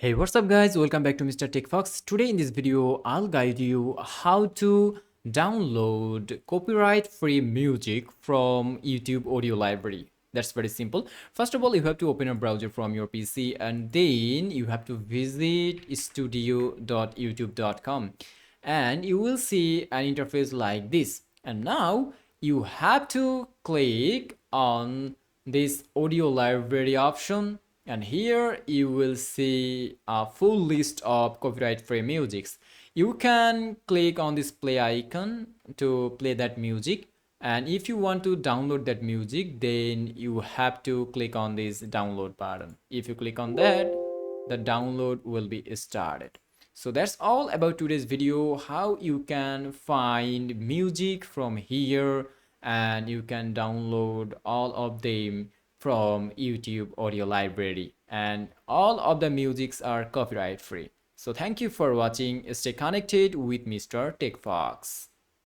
Hey, what's up guys? Welcome back to Mr. Tech Fox. Today in this video, I'll guide you how to download copyright-free music from YouTube audio library. That's very simple. First of all, you have to open a browser from your PC and then you have to visit studio.youtube.com and you will see an interface like this. And now you have to click on this audio library option, and here you will see a full list of copyright free musics. You can click on this play icon to play that music, and if you want to download that music, then you have to click on this download button. If you click on that, the download will be started. So that's all about today's video, how you can find music from here and you can download all of them from YouTube audio library, and all of the musics are copyright free. So thank you for watching. Stay connected with Mr. Tech Fox.